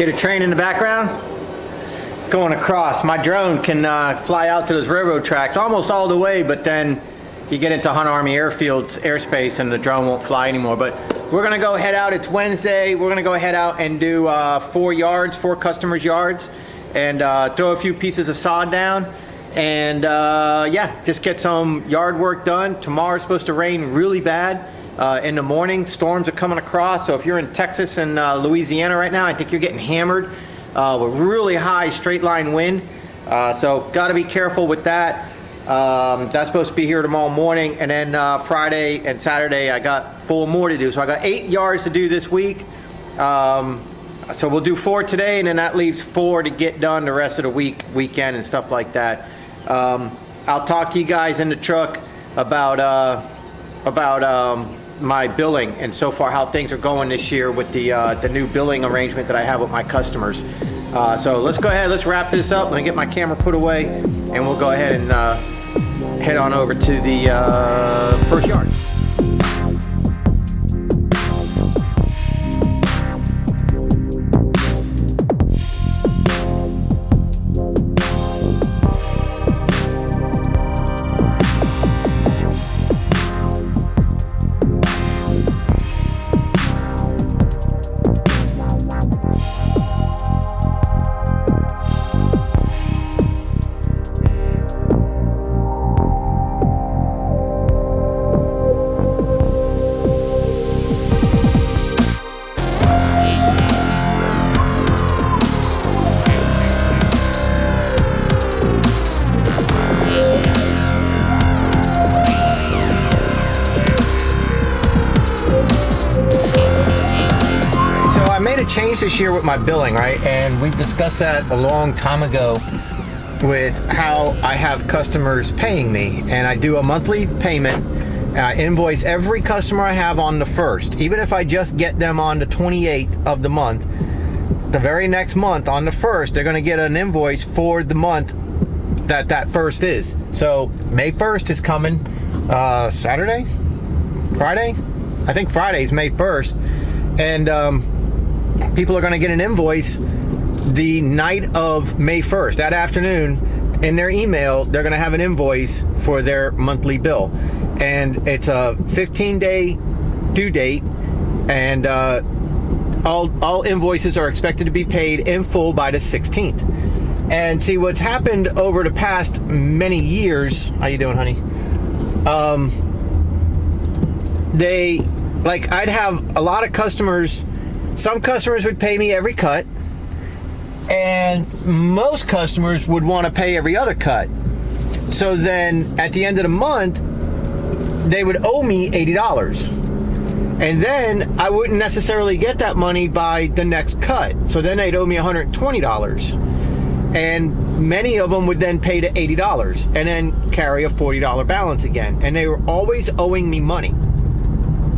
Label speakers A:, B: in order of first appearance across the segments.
A: Hear the train in the background? It's going across. My drone can fly out to those railroad tracks almost all the way, but then you get into Hunt Army Airfield's airspace and the drone won't fly anymore. But we're gonna go head out. It's Wednesday. We're gonna go head out and do 4 customers' yards, and throw a few pieces of sod down, and yeah, just get some yard work done. Tomorrow's supposed to rain really bad in the morning. Storms are coming across, so if you're in Texas and Louisiana right now, I think you're getting hammered with really high straight line wind. So got to be careful with that. That's supposed to be here tomorrow morning, and then Friday and Saturday I got 4 more to do. So I got 8 yards to do this week. So we'll do 4 today, and then that leaves 4 to get done the rest of the weekend and stuff like that. I'll talk to you guys in the truck about my billing and so far how things are going this year with the new billing arrangement that I have with my customers. So let's go ahead, let's wrap this up. Let me get my camera put away, and we'll go ahead and head on over to the first yard. Change this year with my billing, right? And we discussed that a long time ago with how I have customers paying me, and I do a monthly payment. I invoice every customer I have on the 1st, even if I just get them on the 28th of the month. The very next month on the 1st, they're going to get an invoice for the month that first is. So May 1st is coming. Saturday, Friday, I think Friday's May 1st, and people are going to get an invoice the night of May 1st. That afternoon, in their email, they're going to have an invoice for their monthly bill. And it's a 15-day due date, and all invoices are expected to be paid in full by the 16th. And see, what's happened over the past many years, how you doing, honey? I'd have a lot of customers. Some customers would pay me every cut, and most customers would want to pay every other cut. So then at the end of the month, they would owe me $80. And then I wouldn't necessarily get that money by the next cut. So then they'd owe me $120. And many of them would then pay to $80 and then carry a $40 balance again. And they were always owing me money.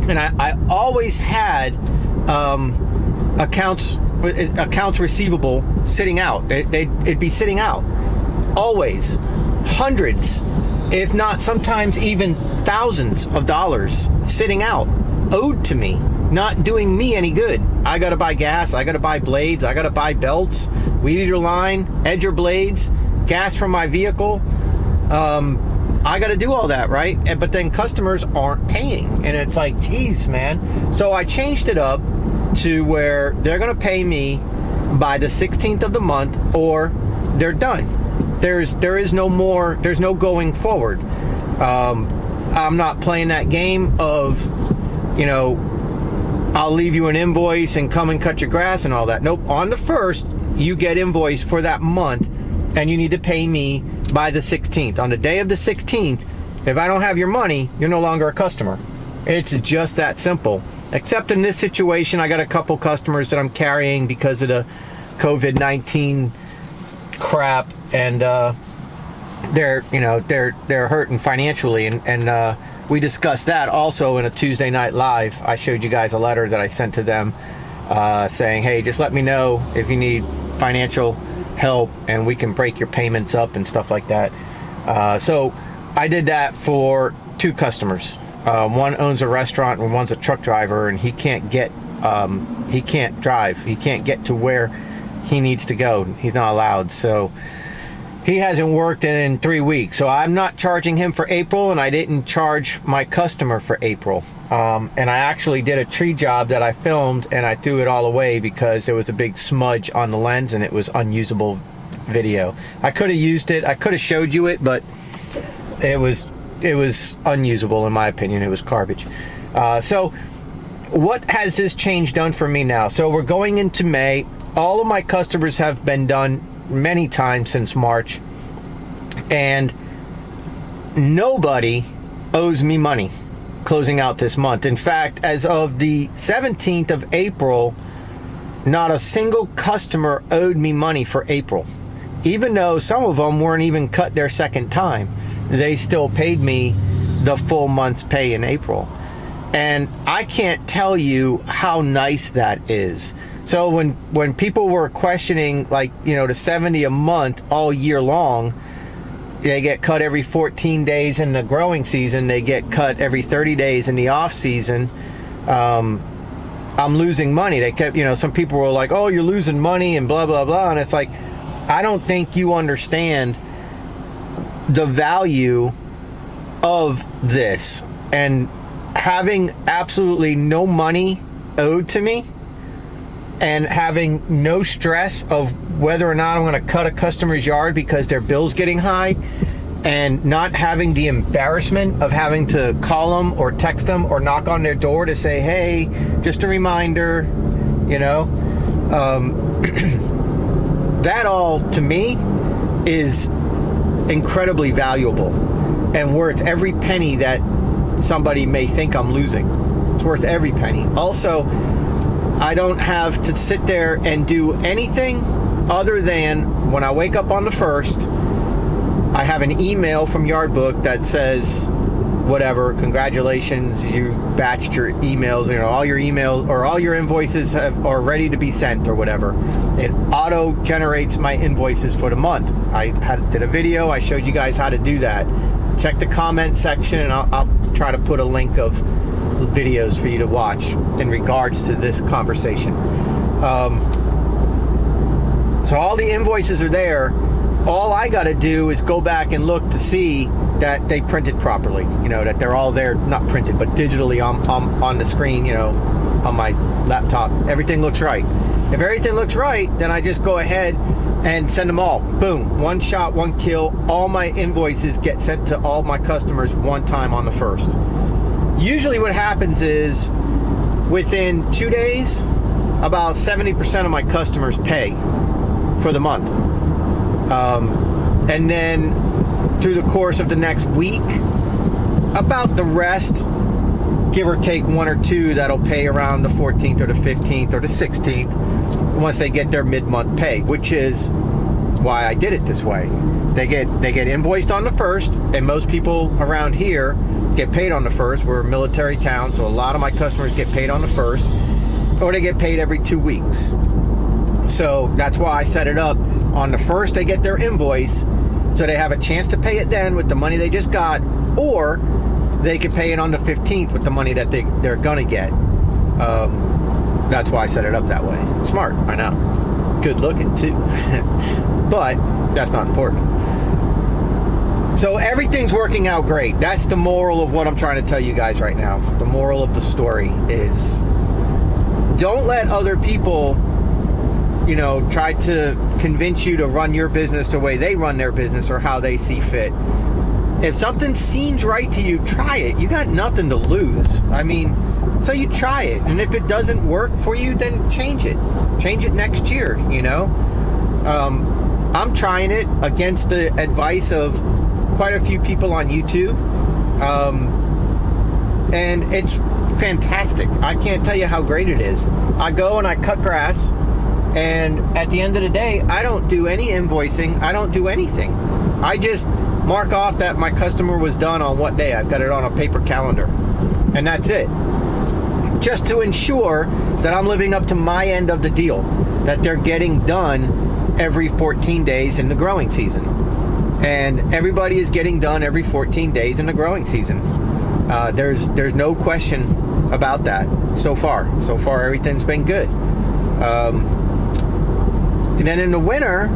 A: And I always had accounts receivable sitting out. It'd be sitting out always, hundreds, if not sometimes even thousands of dollars sitting out, owed to me, not doing me any good. I gotta buy gas, I gotta buy blades, I gotta buy belts, weed eater line, edger blades, gas from my vehicle. I got to do all that, right? But then customers aren't paying, and it's like, geez, man. So I changed it up to where they're going to pay me by the 16th of the month, or they're done. There is no more. There's no going forward. I'm not playing that game of, I'll leave you an invoice and come and cut your grass and all that. Nope. On the 1st, you get invoiced for that month, and you need to pay me by the 16th. On the day of the 16th, if I don't have your money, you're no longer a customer. It's just that simple. Except in this situation, I got a couple customers that I'm carrying because of the COVID-19 crap, and they're hurting financially, and we discussed that also in a Tuesday Night Live. I showed you guys a letter that I sent to them saying, hey, just let me know if you need financial help and we can break your payments up and stuff like that. So I did that for 2 customers. One owns a restaurant and one's a truck driver, and he can't drive. He can't get to where he needs to go. He's not allowed. So he hasn't worked in 3 weeks. So I'm not charging him for April, and I didn't charge my customer for April. And I actually did a tree job that I filmed, and I threw it all away because there was a big smudge on the lens and it was unusable video. I could have used it. I could have showed you it, but it was unusable in my opinion. It was garbage. So what has this change done for me now? So we're going into May. All of my customers have been done many times since March, and nobody owes me money closing out this month. In fact, as of the 17th of April, not a single customer owed me money for April. Even though some of them weren't even cut their second time, they still paid me the full month's pay in April. And I can't tell you how nice that is. So when people were questioning, like, you know, the $70 a month all year long, they get cut every 14 days in the growing season, they get cut every 30 days in the off season, I'm losing money. They kept, you know, some people were like, oh, you're losing money and blah, blah, blah. And it's like, I don't think you understand the value of this. And having absolutely no money owed to me, and having no stress of whether or not I'm going to cut a customer's yard because their bill's getting high, and not having the embarrassment of having to call them or text them or knock on their door to say, hey, just a reminder, you know, that all to me is incredibly valuable and worth every penny that somebody may think I'm losing. It's worth every penny. Also, I don't have to sit there and do anything other than when I wake up on the 1st, I have an email from Yardbook that says, whatever, congratulations, you batched your emails, you know, all your emails or all your invoices are ready to be sent or whatever. It auto generates my invoices for the month. I did a video, I showed you guys how to do that. Check the comment section, and I'll try to put a link of videos for you to watch in regards to this conversation. So all the invoices are there. All I got to do is go back and look to see that they printed properly, you know, that they're all there, not printed, but digitally on the screen, you know, on my laptop. Everything looks right. If everything looks right, then I just go ahead and send them all. Boom, one shot, one kill. All my invoices get sent to all my customers one time on the 1st. Usually what happens is within 2 days, about 70% of my customers pay for the month. And then through the course of the next week, about the rest, give or take 1 or 2, that'll pay around the 14th or the 15th or the 16th once they get their mid-month pay, which is why I did it this way. They get invoiced on the 1st, and most people around here get paid on the 1st. We're a military town, so a lot of my customers get paid on the 1st, or they get paid every 2 weeks. So that's why I set it up on the 1st. They get their invoice, so they have a chance to pay it then with the money they just got, or they could pay it on the 15th with the money that they're gonna get. That's why I set it up that way. Smart, I know. Good looking too. But that's not important. So everything's working out great. That's the moral of what I'm trying to tell you guys right now. The moral of the story is, don't let other people, you know, try to convince you to run your business the way they run their business or how they see fit. If something seems right to you, try it. You got nothing to lose. I mean, so you try it. And if it doesn't work for you, then change it. Change it next year, you know? I'm trying it against the advice of quite a few people on YouTube. And it's fantastic. I can't tell you how great it is. I go and I cut grass, and at the end of the day, I don't do any invoicing. I don't do anything. I just mark off that my customer was done on what day. I've got it on a paper calendar, and that's it. Just to ensure that I'm living up to my end of the deal, that they're getting done every 14 days in the growing season. And everybody is getting done every 14 days in the growing season. There's no question about that so far. So far, everything's been good. And then in the winter,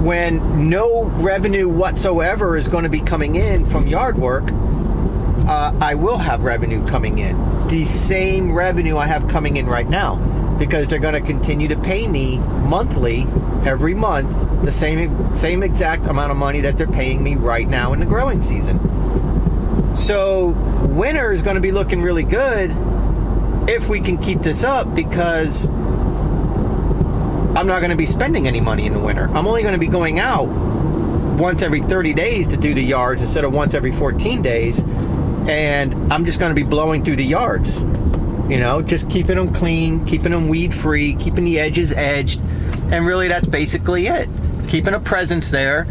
A: when no revenue whatsoever is going to be coming in from yard work, I will have revenue coming in. The same revenue I have coming in right now, because they're going to continue to pay me monthly, every month, the same exact amount of money that they're paying me right now in the growing season. So winter is going to be looking really good if we can keep this up, because I'm not going to be spending any money in the winter. I'm only going to be going out once every 30 days to do the yards instead of once every 14 days. And I'm just going to be blowing through the yards, you know, just keeping them clean, keeping them weed free, keeping the edges edged. And really that's basically it. Keeping a presence there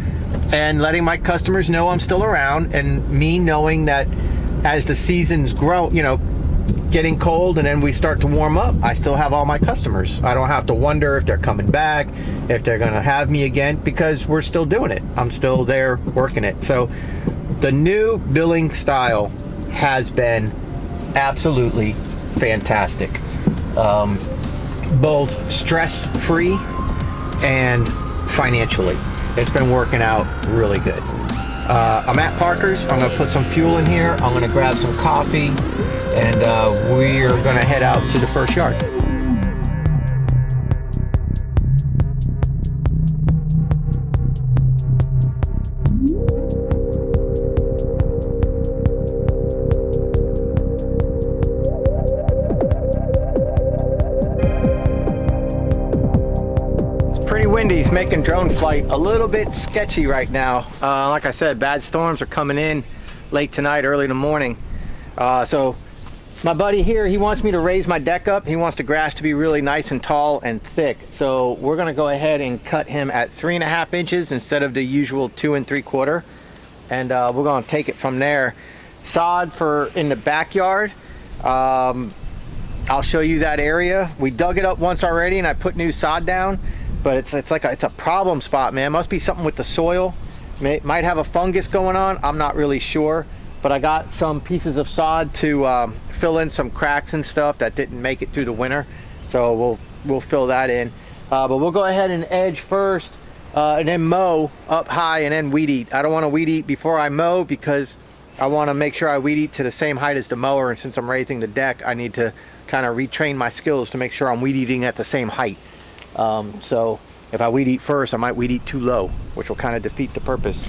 A: and letting my customers know I'm still around, and me knowing that as the seasons grow, you know, getting cold and then we start to warm up, I still have all my customers. I don't have to wonder if they're coming back, if they're going to have me again, because we're still doing it. I'm still there working it. So the new billing style has been absolutely fantastic. Both stress-free and financially. It's been working out really good. I'm at Parker's. I'm going to put some fuel in here. I'm going to grab some coffee, and we're going to head out to the first yard. Windy is making drone flight a little bit sketchy right now. Like I said, bad storms are coming in late tonight, early in the morning. So my buddy here, he wants me to raise my deck up. He wants the grass to be really nice and tall and thick. So we're gonna go ahead and cut him at 3.5 inches instead of the usual 2 3/4. And we're gonna take it from there. Sod for in the backyard. I'll show you that area. We dug it up once already and I put new sod down. But it's like it's a problem spot, man. Must be something with the soil. Might have a fungus going on. I'm not really sure. But I got some pieces of sod to fill in some cracks and stuff that didn't make it through the winter. So we'll fill that in. But we'll go ahead and edge first, and then mow up high, and then weed eat. I don't want to weed eat before I mow, because I want to make sure I weed eat to the same height as the mower. And since I'm raising the deck, I need to kind of retrain my skills to make sure I'm weed eating at the same height. So if I weed eat first, I might weed eat too low, which will kind of defeat the purpose.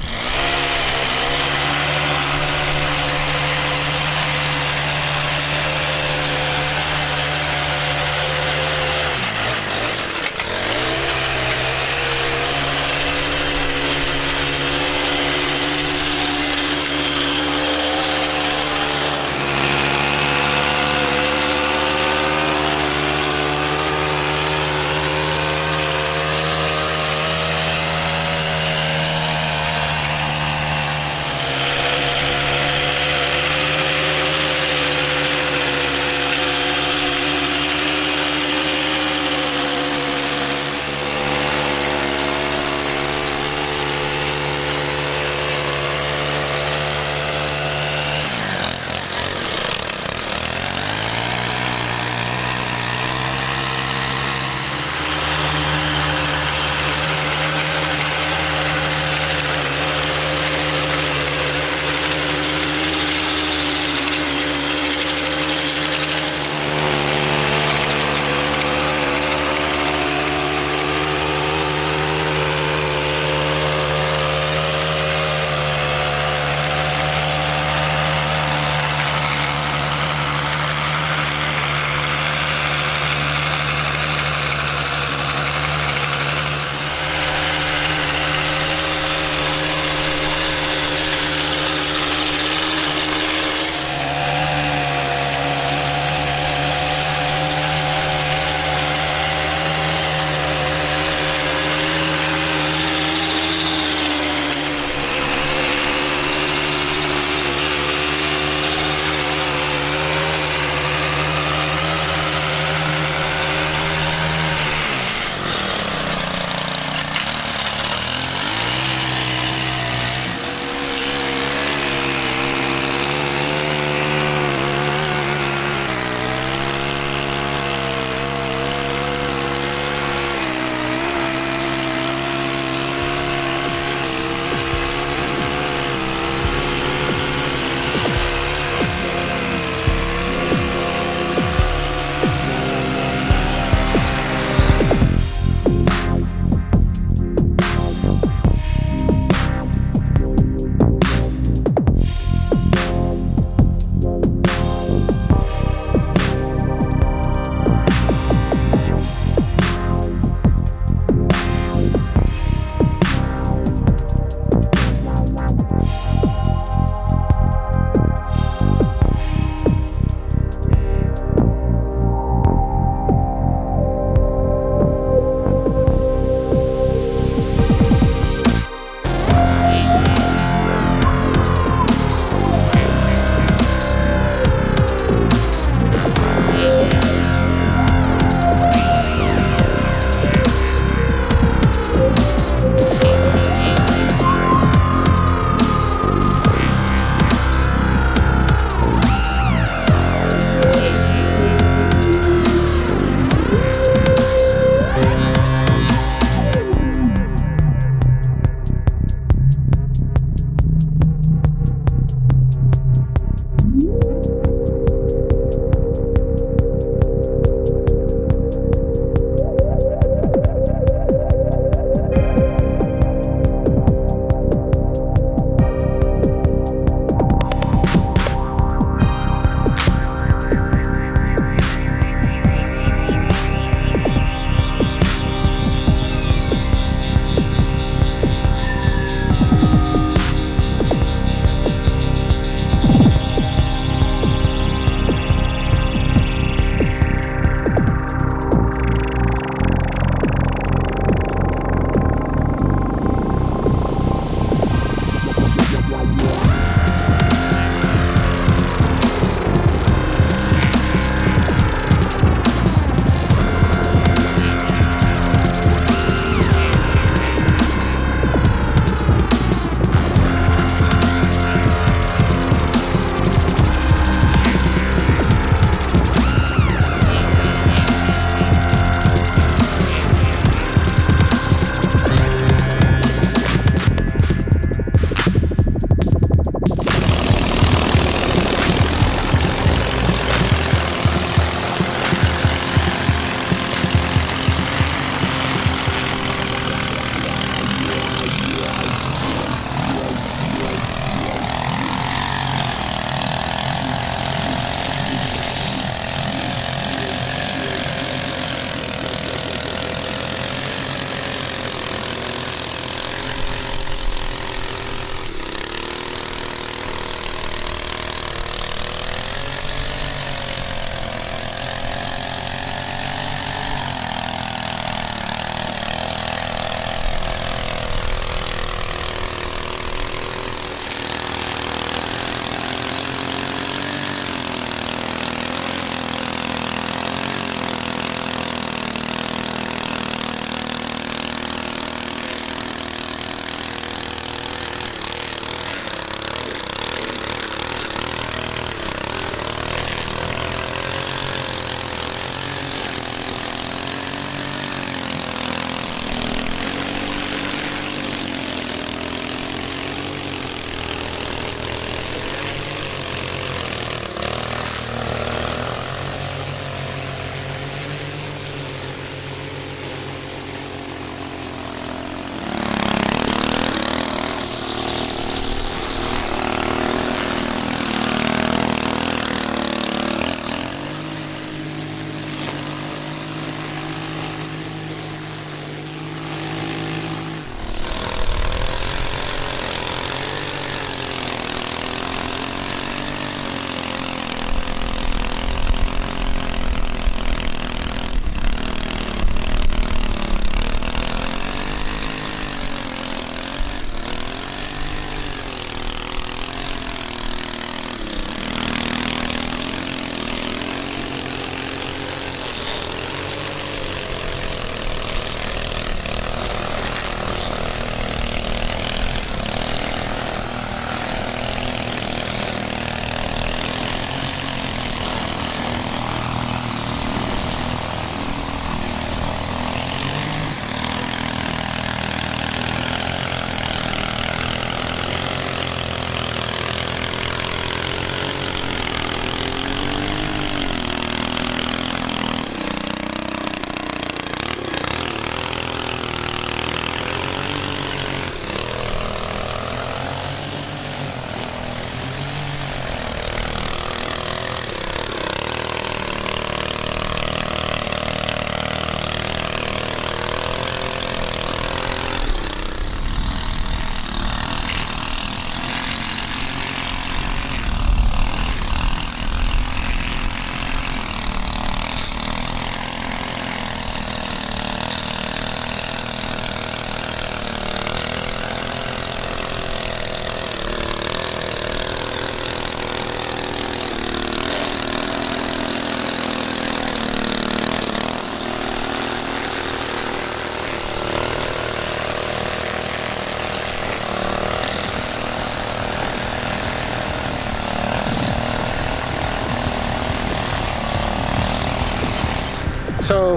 A: So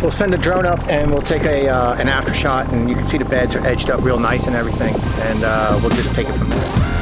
A: we'll send the drone up and we'll take an after shot, and you can see the beds are edged up real nice and everything, and we'll just take it from there.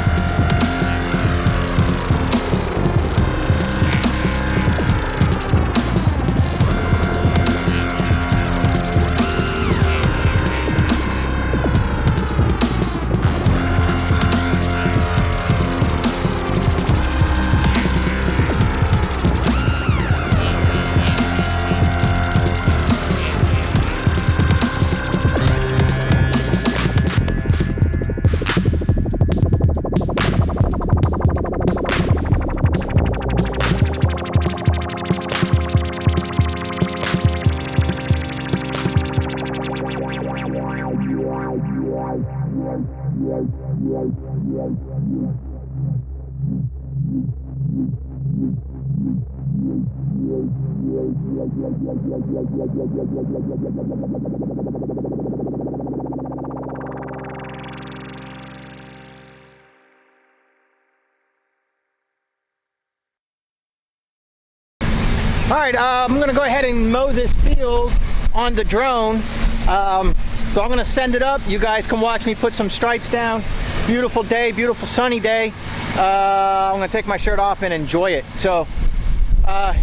A: All right, I'm gonna go ahead and mow this field on the drone. So I'm gonna send it up. You guys can watch me put some stripes down. Beautiful day, beautiful sunny day. I'm gonna take my shirt off and enjoy it. So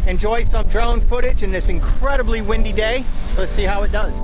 A: enjoy some drone footage in this incredibly windy day. Let's see how it does.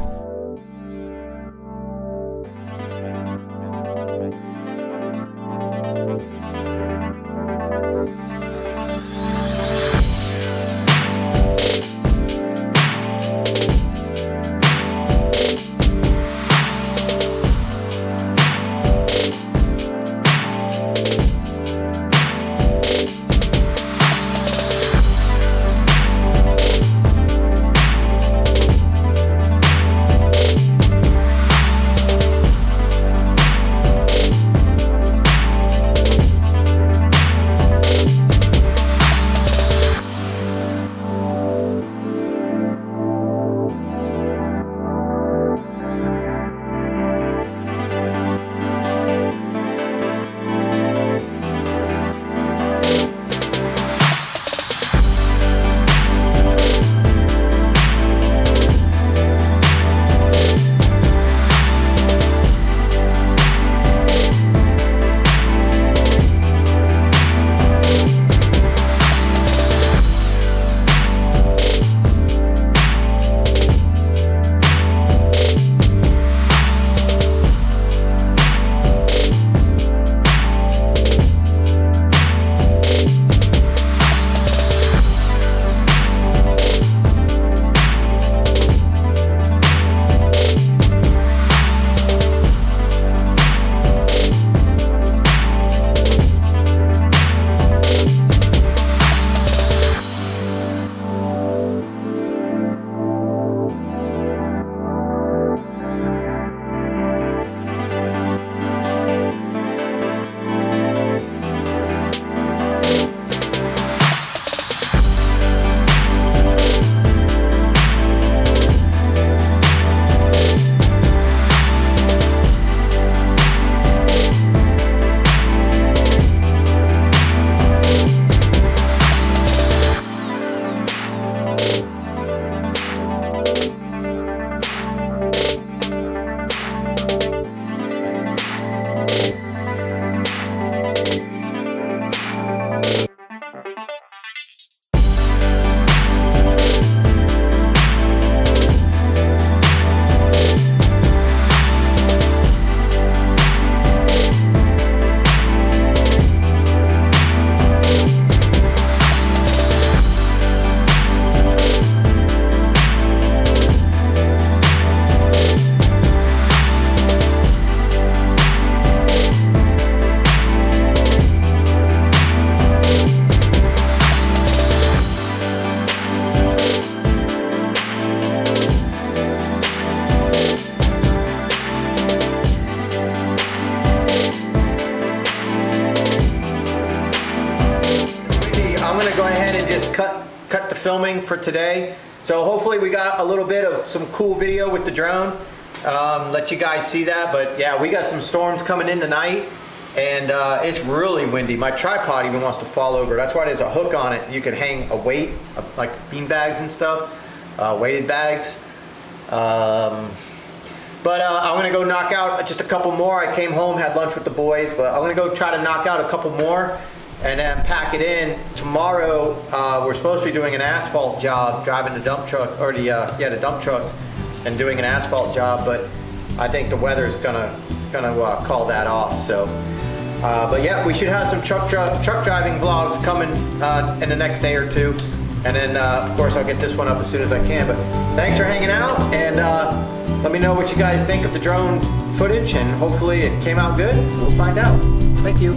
A: cut the filming for today. So hopefully we got a little bit of some cool video with the drone. Let you guys see that. But yeah, we got some storms coming in tonight. and it's really windy. My tripod even wants to fall over. That's why there's a hook on it. You can hang a weight, like bean bags and stuff, weighted bags. But I'm gonna go knock out just a couple more. I came home, had lunch with the boys, but I'm gonna go try to knock out a couple more and then pack it in. Tomorrow, we're supposed to be doing an asphalt job, driving the dump truck, or the dump trucks, and doing an asphalt job, but I think the weather's gonna call that off, so. But yeah, we should have some truck driving vlogs coming in the next day or two. And then, of course, I'll get this one up as soon as I can. But thanks for hanging out, and let me know what you guys think of the drone footage, and hopefully it came out good. We'll find out. Thank you.